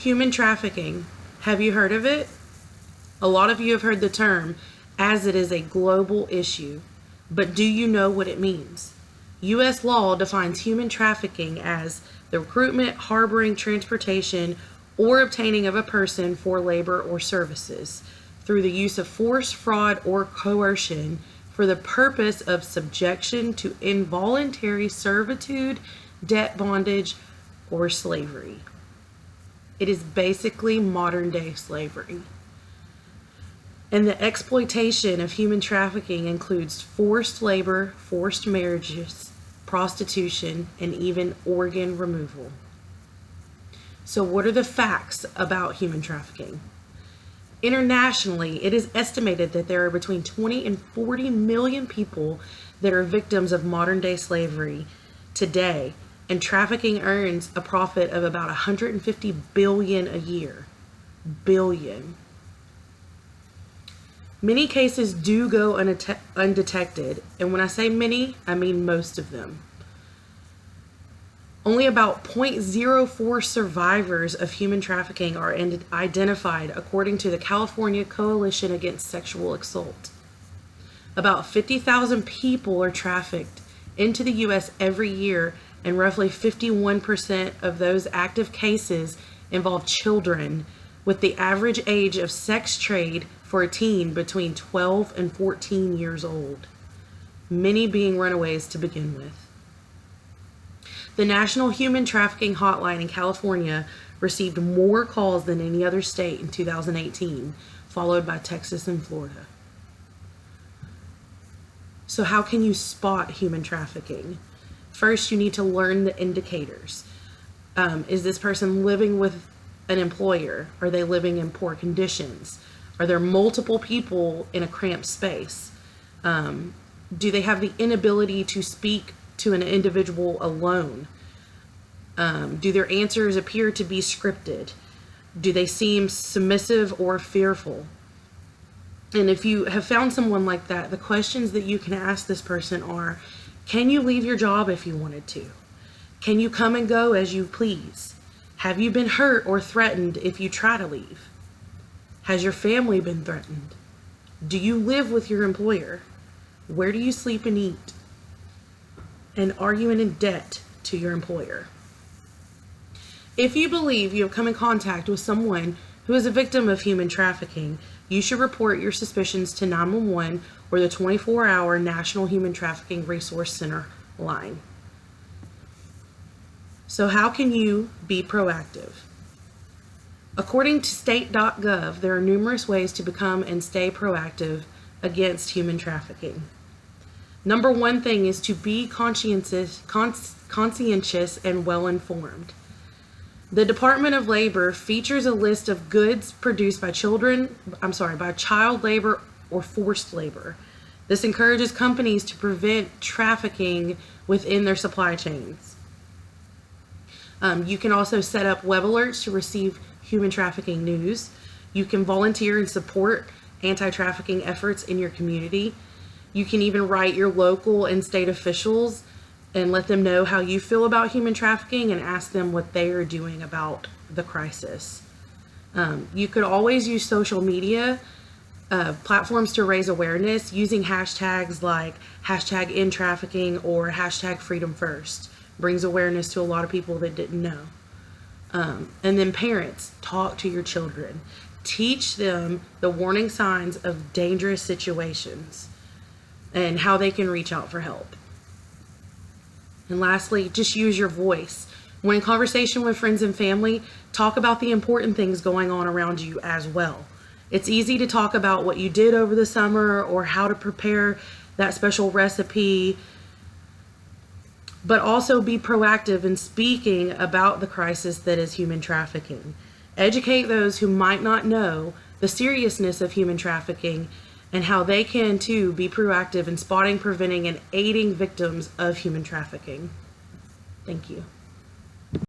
Human trafficking. Have you heard of it? A lot of you have heard the term, as it is a global issue. But do you know what it means? U.S. law defines human trafficking as the recruitment, harboring, transportation, or obtaining of a person for labor or services through the use of force, fraud, or coercion for the purpose of subjection to involuntary servitude, debt bondage, or slavery. It is basically modern day slavery. And the exploitation of human trafficking includes forced labor, forced marriages, prostitution, and even organ removal. So what are the facts about human trafficking? Internationally, it is estimated that there are between 20 and 40 million people that are victims of modern day slavery today, and trafficking earns a profit of about 150 billion a year. Billion. Many cases do go undetected, and when I say many, I mean most of them. Only about 0.04 survivors of human trafficking are identified according to the California Coalition Against Sexual Assault. About 50,000 people are trafficked into the U.S. every year, and roughly 51% of those active cases involve children, with the average age of sex trade for a teen between 12 and 14 years old, many being runaways to begin with. The National Human Trafficking Hotline in California received more calls than any other state in 2018, followed by Texas and Florida. So how can you spot human trafficking? First, you need to learn the indicators. Is this person living with an employer? Are they living in poor conditions? Are there multiple people in a cramped space? Do they have the inability to speak to an individual alone? Do their answers appear to be scripted? Do they seem submissive or fearful? And if you have found someone like that, the questions that you can ask this person are, can you leave your job if you wanted to? Can you come and go as you please? Have you been hurt or threatened if you try to leave? Has your family been threatened? Do you live with your employer? Where do you sleep and eat? And are you in debt to your employer? If you believe you have come in contact with someone who is a victim of human trafficking, you should report your suspicions to 911 or the 24-hour National Human Trafficking Resource Center line. So how can you be proactive? According to state.gov, there are numerous ways to become and stay proactive against human trafficking. Number one thing is to be conscientious and well-informed. The Department of Labor features a list of goods produced by child labor or forced labor. This encourages companies to prevent trafficking within their supply chains. You can also set up web alerts to receive human trafficking news. You can volunteer and support anti-trafficking efforts in your community. You can even write your local and state officials and let them know how you feel about human trafficking and ask them what they are doing about the crisis. You could always use social media platforms to raise awareness using hashtags like #IndTrafficking or #FreedomFirst. Brings awareness to a lot of people that didn't know. And then parents, talk to your children. Teach them the warning signs of dangerous situations and how they can reach out for help. And lastly, just use your voice. When in conversation with friends and family, talk about the important things going on around you as well. It's easy to talk about what you did over the summer or how to prepare that special recipe, but also be proactive in speaking about the crisis that is human trafficking. Educate those who might not know the seriousness of human trafficking and how they can too be proactive in spotting, preventing, and aiding victims of human trafficking. Thank you.